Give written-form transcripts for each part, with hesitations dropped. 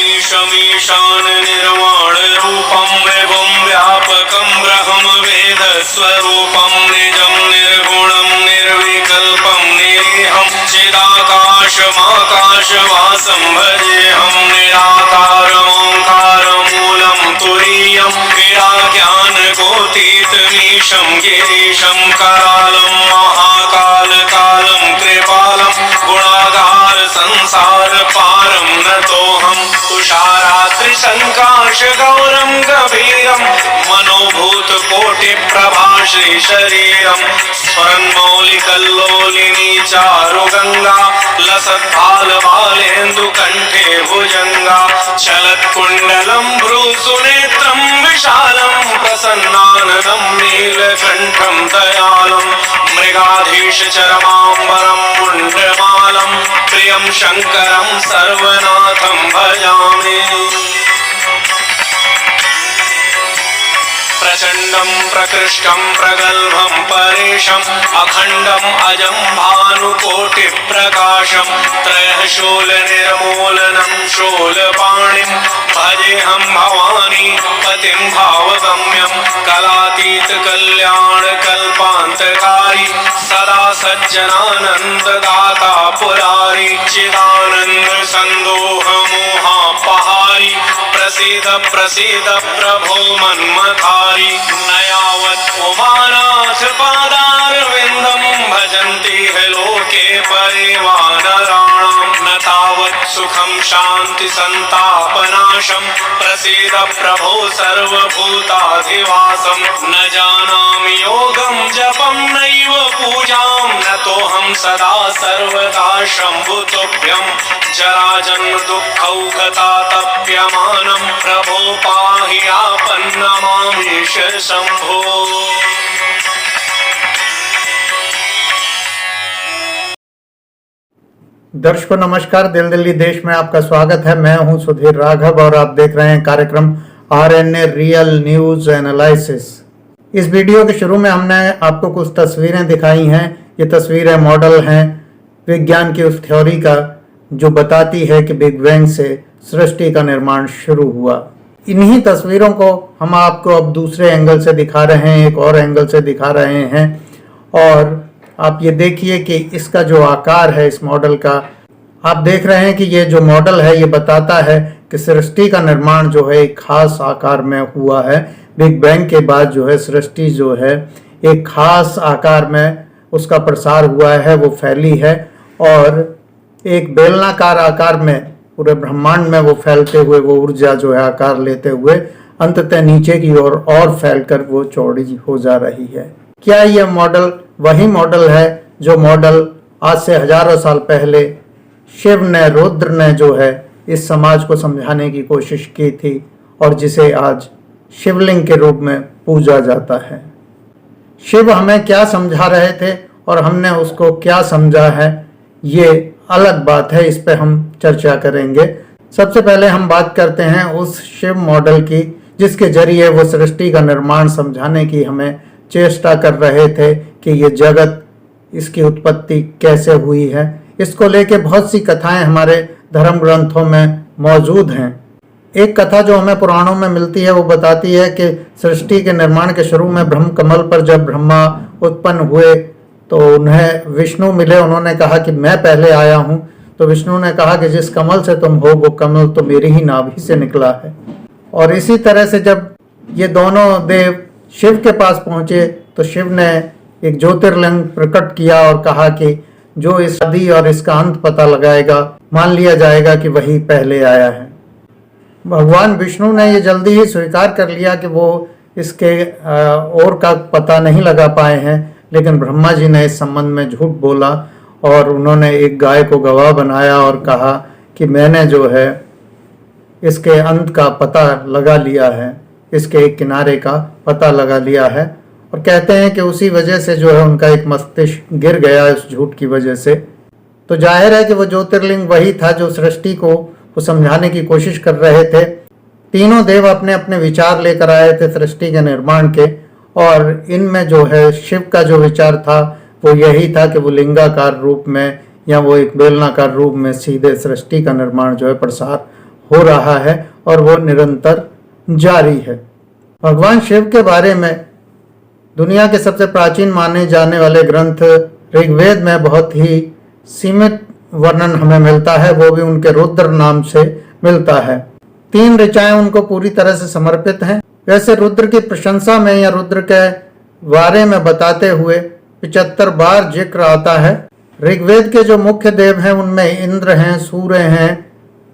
ईशमीशान निर्वाण रूपम विभुम व्यापकम ब्रह्म वेद स्वरूपम निजम निर्गुणम निर्विकल्पम निरीहम चिदाकाशमाकाशवासं भजेऽहं निराकारमोङ्कार मूलं तुरीयं विराज्ञानगोतीतमीशं गिरीशं करालं महाकालकालं कृपालं गुणागार संसार पारं नतोऽहं तुषाराद्रिसङ्काशगौरं गभीरं मनोभूतकोटिप्रभा श्रीशरीरं स्फुरन्मौलिकल्लोलिनी चारुगङ्गा लसत्फालबालेन्दुकण्ठे भुजङ्गा चलत्कुण्डलं भ्रूसुनेत्रं विशालं प्रसन्नाननं नीलकण्ठं दयालं मृगाधीशचरमाम्बरं मुण्डमालं प्रियं शङ्करं सर्वनाथं भजामि। प्रचण्डं प्रकृष्टं प्रगल्भं परेशम् अखण्डम् अजं भानुकोटिप्रकाशं त्रयः शूलनिर्मूलनं शूलपाणिं भजेऽहं भवानी पतिं भावगम्यं कलातीतकल्याणकल्पान्तकारी सदा सज्जनानन्ददाता पुरारी चिदानन्दसन्दोहमोहापहारी प्रसीद प्रसीद प्रभो मन्मथारी न यावत् उमानाथ पादारविन्दं भजन्ति ह लोके परिवानराणां न तावत् सुखं शान्ति संतापनाशं प्रसीद प्रभो सर्वभूताधिवासं न जानामि योगं जपं नैव पूजां नतोऽहं सदा सर्वदा शम्भुतुभ्यं जराजन्म दुःखौघतातप्यमानं प्रभो पाहि आपन्नमामीश शम्भो। दर्शकों नमस्कार, दिल दिल्ली देश में आपका स्वागत है। मैं हूं सुधीर राघव और आप देख रहे हैं कार्यक्रम RNA रियल न्यूज एनालिसिस। इस वीडियो के शुरू में हमने आपको कुछ तस्वीरें दिखाई हैं। ये तस्वीरें मॉडल हैं विज्ञान की उस थ्योरी का जो बताती है कि बिग बैंग से सृष्टि का निर्माण शुरू हुआ। इन्हीं तस्वीरों को हम आपको अब दूसरे एंगल से दिखा रहे हैं, एक और एंगल से दिखा रहे हैं। और आप ये देखिए कि इसका जो आकार है इस मॉडल का, आप देख रहे हैं कि ये जो मॉडल है ये बताता है कि सृष्टि का निर्माण जो है एक खास आकार में हुआ है। बिग बैंग के बाद जो है सृष्टि जो है एक खास आकार में उसका प्रसार हुआ है, वो फैली है और एक बेलनाकार आकार में पूरे ब्रह्मांड में वो फैलते हुए वो ऊर्जा जो है आकार लेते हुए अंततः नीचे की ओर और फैलकर वो चौड़ी हो जा रही है। क्या यह मॉडल वही मॉडल है जो मॉडल आज से हजारों साल पहले शिव ने, रुद्र ने जो है इस समाज को समझाने की कोशिश की थी और जिसे आज शिवलिंग के रूप में पूजा जाता है? शिव हमें क्या समझा रहे थे और हमने उसको क्या समझा है, ये अलग बात है, इस पे हम चर्चा करेंगे। सबसे पहले हम बात करते हैं उस शिव मॉडल की जिसके जरिए वो सृष्टि का निर्माण समझाने की हमें चेष्टा कर रहे थे कि ये जगत, इसकी उत्पत्ति कैसे हुई है। इसको लेके बहुत सी कथाएं हमारे धर्म ग्रंथों में मौजूद हैं। एक कथा जो हमें पुराणों में मिलती है वो बताती है कि सृष्टि के निर्माण के शुरू में ब्रह्म कमल पर जब ब्रह्मा उत्पन्न हुए तो उन्हें विष्णु मिले। उन्होंने कहा कि मैं पहले आया हूँ। तो विष्णु ने कहा कि जिस कमल से तुम हो वो कमल तो मेरी ही नाभि से निकला है। और इसी तरह से जब ये दोनों देव शिव के पास पहुंचे तो शिव ने एक ज्योतिर्लिंग प्रकट किया और कहा कि जो इस आदि और इसका अंत पता लगाएगा मान लिया जाएगा कि वही पहले आया है। भगवान विष्णु ने ये जल्दी ही स्वीकार कर लिया कि वो इसके और का पता नहीं लगा पाए हैं, लेकिन ब्रह्मा जी ने इस संबंध में झूठ बोला और उन्होंने एक गाय को गवाह बनाया और कहा कि मैंने जो है इसके अंत का पता लगा लिया है, इसके एक किनारे का पता लगा लिया है। और कहते हैं कि उसी वजह से जो है उनका एक मस्तिष्क गिर गया इस झूठ की वजह से। तो जाहिर है कि वो ज्योतिर्लिंग वही था जो सृष्टि को वो समझाने की कोशिश कर रहे थे। तीनों देव अपने अपने विचार लेकर आए थे सृष्टि के निर्माण के, और इनमें जो है शिव का जो विचार था वो यही था कि वो लिंगाकार रूप में या वो एक बेलनाकार रूप में सीधे सृष्टि का निर्माण जो है प्रसार हो रहा है और वो निरंतर जारी है। भगवान शिव के बारे में दुनिया के सबसे प्राचीन माने जाने वाले ग्रंथ ऋग्वेद में बहुत ही सीमित वर्णन हमें मिलता है, वो भी उनके रुद्र नाम से मिलता है। 3 ऋचाएं उनको पूरी तरह से समर्पित हैं। वैसे रुद्र की प्रशंसा में या रुद्र के बारे में बताते हुए 75 बार जिक्र आता है। ऋग्वेद के जो मुख्य देव हैं उनमें इंद्र हैं, सूर्य हैं,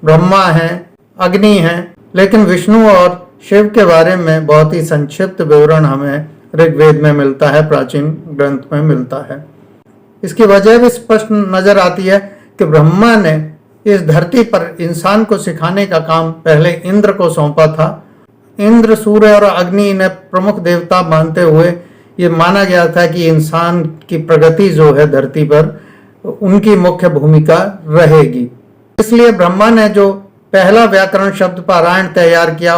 ब्रह्मा हैं, अग्नि हैं, लेकिन विष्णु और शिव के बारे में बहुत ही संक्षिप्त विवरण हमें ऋग्वेद में मिलता है, प्राचीन ग्रंथ में मिलता है। इसकी वजह भी स्पष्ट नजर आती है कि ब्रह्मा ने इस धरती पर इंसान को सिखाने का काम पहले इंद्र को सौंपा था। इंद्र, सूर्य और अग्नि इन्हें प्रमुख देवता मानते हुए ये माना गया था कि इंसान की प्रगति जो है धरती पर उनकी मुख्य भूमिका रहेगी। इसलिए ब्रह्मा ने जो पहला व्याकरण शब्द पारायण तैयार किया,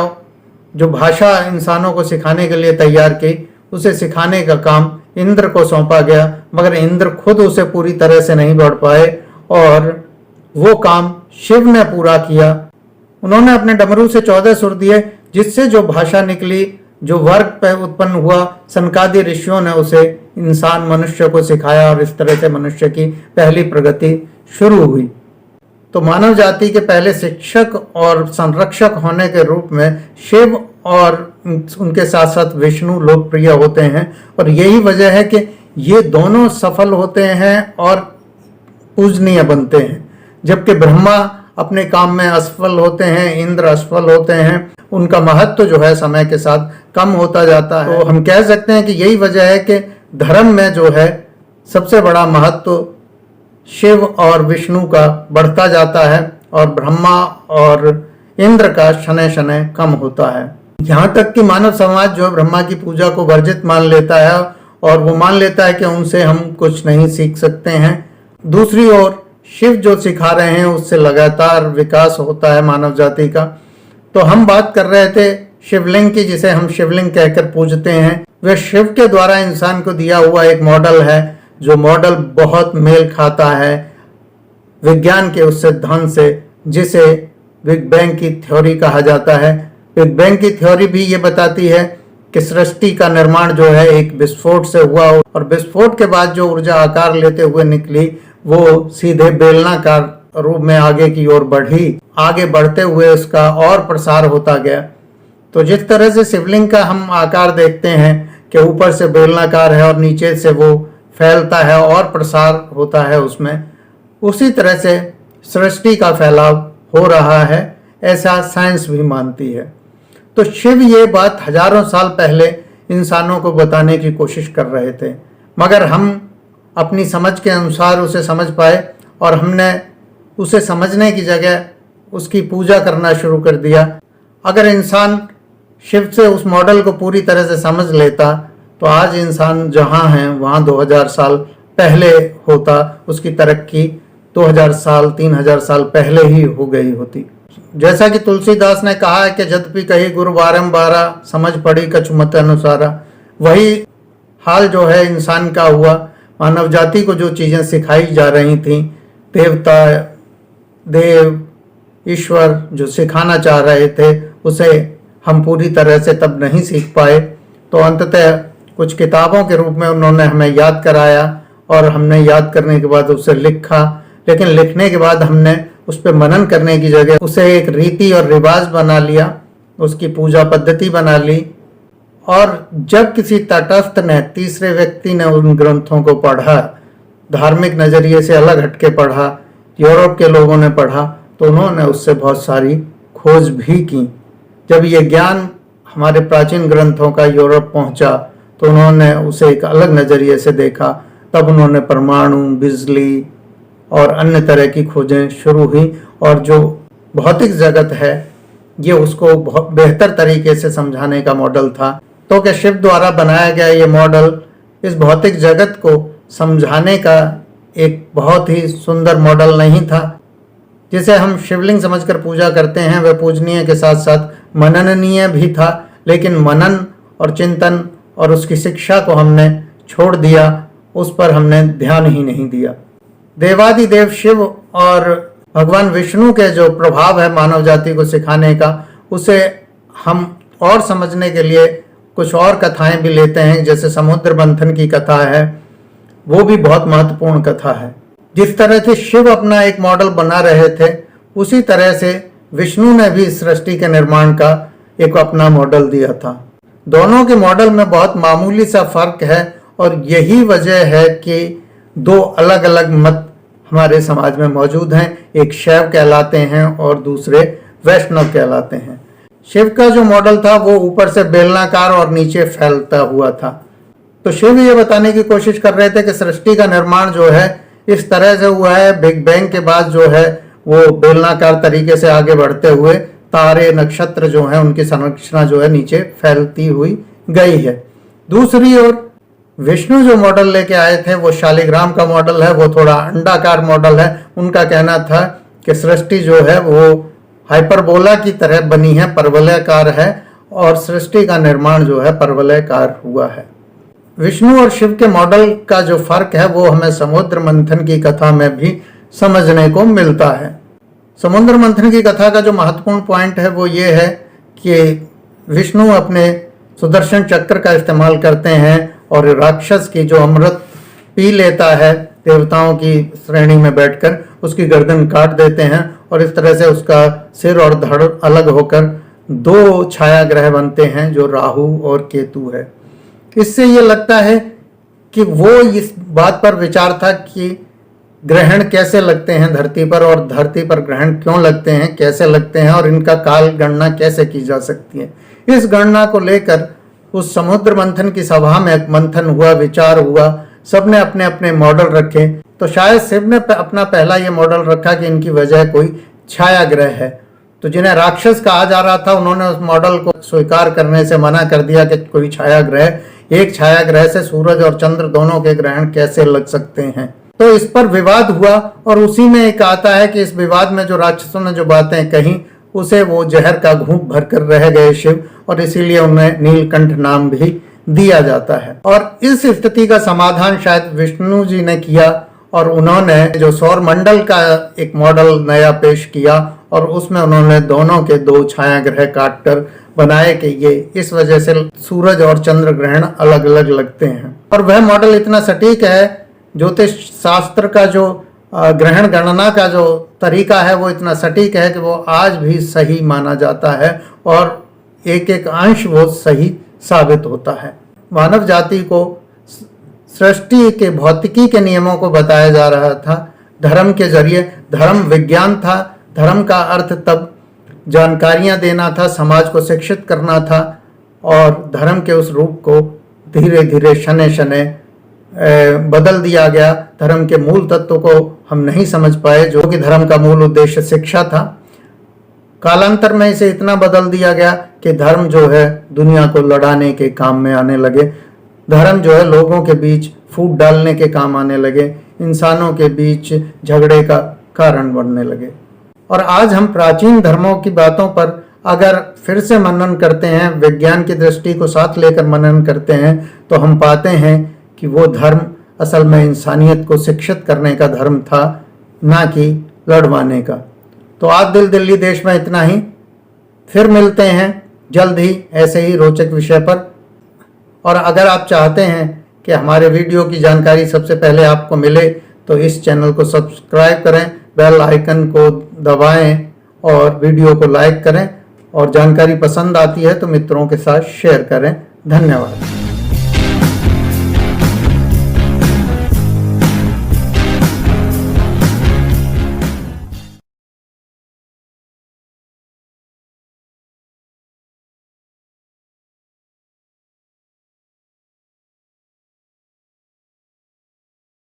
जो भाषा इंसानों को सिखाने के लिए तैयार की, उसे सिखाने का काम इंद्र को सौंपा गया, मगर इंद्र खुद उसे पूरी तरह से नहीं बढ़ पाए और वो काम शिव ने पूरा किया। उन्होंने अपने डमरू से 14 सुर दिए, जिससे जो भाषा निकली, जो वर्ग पे उत्पन्न हुआ, सनकादि ऋषियों ने उसे इंसान मनुष्य को सिखाया और इस तरह से मनुष्य की पहली प्रगति शुरू हुई। तो मानव जाति के पहले शिक्षक और संरक्षक होने के रूप में शिव और उनके साथ साथ विष्णु लोकप्रिय होते हैं, और यही वजह है कि ये दोनों सफल होते हैं और पूजनीय बनते हैं। जबकि ब्रह्मा अपने काम में असफल होते हैं, इंद्र असफल होते हैं, उनका महत्व जो है समय के साथ कम होता जाता है। तो हम कह सकते हैं कि यही वजह है कि धर्म में जो है सबसे बड़ा महत्व शिव और विष्णु का बढ़ता जाता है और ब्रह्मा और इंद्र का शनै शनै कम होता है। यहाँ तक कि मानव समाज जो ब्रह्मा की पूजा को वर्जित मान लेता है और वो मान लेता है कि उनसे हम कुछ नहीं सीख सकते हैं। दूसरी ओर शिव जो सिखा रहे हैं उससे लगातार विकास होता है मानव जाति का। तो हम बात कर रहे थे शिवलिंग की, जिसे हम शिवलिंग कहकर पूजते हैं। वह शिव के द्वारा इंसान को दिया हुआ एक मॉडल है, जो मॉडल बहुत मेल खाता है विज्ञान के उस सिद्धांत से जिसे बिग बैंग की थ्योरी कहा जाता है। बिग बैंग की थ्योरी भी ये बताती है कि सृष्टि का निर्माण जो है एक विस्फोट से हुआ और विस्फोट के बाद जो ऊर्जा आकार लेते हुए निकली वो सीधे बेलनाकार रूप में आगे की ओर बढ़ी। आगे बढ़ते हुए उसका और प्रसार होता गया। तो जिस तरह से शिवलिंग का हम आकार देखते हैं कि ऊपर से बेलनाकार है और नीचे से वो फैलता है और प्रसार होता है उसमें, उसी तरह से सृष्टि का फैलाव हो रहा है, ऐसा साइंस भी मानती है। तो शिव ये बात हजारों साल पहले इंसानों को बताने की कोशिश कर रहे थे, मगर हम अपनी समझ के अनुसार उसे समझ पाए और हमने उसे समझने की जगह उसकी पूजा करना शुरू कर दिया। अगर इंसान शिव से उस मॉडल को पूरी तरह से समझ लेता तो आज इंसान जहाँ है वहाँ 2000 साल पहले होता, उसकी तरक्की 2000 साल 3000 साल पहले ही हो गई होती। जैसा कि तुलसीदास ने कहा है कि यद्यपि कही गुरु बारंबारा, समझ पड़ी कछु मत अनुसारा। वही हाल जो है इंसान का हुआ। मानव जाति को जो चीज़ें सिखाई जा रही थी, देवता, देव, ईश्वर जो सिखाना चाह रहे थे, उसे हम पूरी तरह से तब नहीं सीख पाए। तो अंततः कुछ किताबों के रूप में उन्होंने हमें याद कराया और हमने याद करने के बाद उसे लिखा। लेकिन लिखने के बाद हमने उस पर मनन करने की जगह उसे एक रीति और रिवाज बना लिया, उसकी पूजा पद्धति बना ली। और जब किसी तटस्थ ने, तीसरे व्यक्ति ने उन ग्रंथों को पढ़ा, धार्मिक नज़रिए से अलग हटके पढ़ा, यूरोप के लोगों ने पढ़ा, तो उन्होंने उससे बहुत सारी खोज भी की। जब ये ज्ञान हमारे प्राचीन ग्रंथों का यूरोप पहुंचा तो उन्होंने उसे एक अलग नज़रिए से देखा। तब उन्होंने परमाणु, बिजली और अन्य तरह की खोजें शुरू हुई और जो भौतिक जगत है ये उसको बहुत बेहतर तरीके से समझाने का मॉडल था। तो क्या शिव द्वारा बनाया गया ये मॉडल इस भौतिक जगत को समझाने का एक बहुत ही सुंदर मॉडल नहीं था? जिसे हम शिवलिंग समझकर पूजा करते हैं वह पूजनीय के साथ साथ मनननीय भी था, लेकिन मनन और चिंतन और उसकी शिक्षा को हमने छोड़ दिया, उस पर हमने ध्यान ही नहीं दिया। देवादिदेव शिव और भगवान विष्णु के जो प्रभाव है मानव जाति को सिखाने का, उसे हम और समझने के लिए कुछ और कथाएं भी लेते हैं। जैसे समुद्र मंथन की कथा है, वो भी बहुत महत्वपूर्ण कथा है। जिस तरह से शिव अपना एक मॉडल बना रहे थे, उसी तरह से विष्णु ने भी सृष्टि के निर्माण का एक अपना मॉडल दिया था। दोनों के मॉडल में बहुत मामूली सा फर्क है और यही वजह है कि दो अलग अलग मत हमारे समाज में मौजूद हैं। एक शैव कहलाते हैं और दूसरे वैष्णव कहलाते हैं। शिव का जो मॉडल था वो ऊपर से बेलनाकार और नीचे फैलता हुआ था। तो शिव ये बताने की कोशिश कर रहे थे कि सृष्टि का निर्माण जो है इस तरह से हुआ है, बिग बैंग के बाद जो है वो बेलनाकार तरीके से आगे बढ़ते हुए तारे नक्षत्र जो हैं उनकी संरचना जो है नीचे फैलती हुई गई है। दूसरी ओर विष्णु जो मॉडल लेके आए थे वो शालिग्राम का मॉडल है, वो थोड़ा अंडाकार मॉडल है। उनका कहना था कि सृष्टि जो है वो हाइपरबोला की तरह बनी है, परवलयाकार है, और सृष्टि का निर्माण जो है परवलयाकार हुआ है। विष्णु और शिव के मॉडल का जो फर्क है वो हमें समुद्र मंथन की कथा में भी समझने को मिलता है। समुद्र मंथन की कथा का जो महत्वपूर्ण पॉइंट है वो ये है कि विष्णु अपने सुदर्शन चक्र का इस्तेमाल करते हैं और राक्षस की जो अमृत पी लेता है देवताओं की श्रेणी में बैठकर, उसकी गर्दन काट देते हैं और इस तरह से उसका सिर और धड़ अलग होकर दो छाया ग्रह बनते हैं जो राहु और केतु है। इससे ये लगता है कि वो इस बात पर विचार था कि ग्रहण कैसे लगते हैं धरती पर और धरती पर ग्रहण क्यों लगते हैं, कैसे लगते हैं और इनका काल गणना कैसे की जा सकती है। इस गणना को लेकर उस समुद्र मंथन की सभा में मंथन हुआ, विचार हुआ, सबने अपने अपने मॉडल रखे। तो शायद शिव ने अपना पहला ये मॉडल रखा कि इनकी वजह कोई छाया ग्रह है। तो जिन्हें राक्षस कहा जा रहा था उन्होंने उस मॉडल को स्वीकार करने से मना कर दिया कि कोई छाया ग्रह, एक छाया ग्रह से सूरज और चंद्र दोनों के ग्रहण कैसे लग सकते हैं। तो इस पर विवाद हुआ और उसी में एक आता है कि इस विवाद में जो राक्षसों ने जो बातें कही उसे वो जहर का घूंट भरकर रह गए शिव, और इसीलिए उन्हें नीलकंठ नाम भी दिया जाता है। और इस स्थिति का समाधान शायद विष्णु जी ने किया और उन्होंने जो सौर मंडल का एक मॉडल नया पेश किया और उसमें उन्होंने दोनों के दो छाया ग्रह काटकर बनाए कि ये इस वजह से सूरज और चंद्र ग्रहण अलग अलग लगते हैं। और वह मॉडल इतना सटीक है, ज्योतिष शास्त्र का जो ग्रहण गणना का जो तरीका है वो इतना सटीक है कि वो आज भी सही माना जाता है और एक एक अंश वो सही साबित होता है। मानव जाति को सृष्टि के भौतिकी के नियमों को बताया जा रहा था धर्म के जरिए। धर्म विज्ञान था। धर्म का अर्थ तब जानकारियां देना था, समाज को शिक्षित करना था, और धर्म के उस रूप को धीरे धीरे शनै शनै बदल दिया गया। धर्म के मूल तत्व को हम नहीं समझ पाए, जो कि धर्म का मूल उद्देश्य शिक्षा था। कालांतर में इसे इतना बदल दिया गया कि धर्म जो है दुनिया को लड़ाने के काम में आने लगे। धर्म जो है लोगों के बीच फूट डालने के काम आने लगे, इंसानों के बीच झगड़े का कारण बनने लगे। और आज हम प्राचीन धर्मों की बातों पर अगर फिर से मनन करते हैं, विज्ञान की दृष्टि को साथ लेकर मनन करते हैं, तो हम पाते हैं कि वो धर्म असल में इंसानियत को शिक्षित करने का धर्म था, ना कि लड़वाने का। तो आज दिल दिल्ली देश में इतना ही। फिर मिलते हैं जल्द ही ऐसे ही रोचक विषय पर। और अगर आप चाहते हैं कि हमारे वीडियो की जानकारी सबसे पहले आपको मिले तो इस चैनल को सब्सक्राइब करें, बेल आइकन को दबाएं और वीडियो को लाइक करें, और जानकारी पसंद आती है तो मित्रों के साथ शेयर करें। धन्यवाद।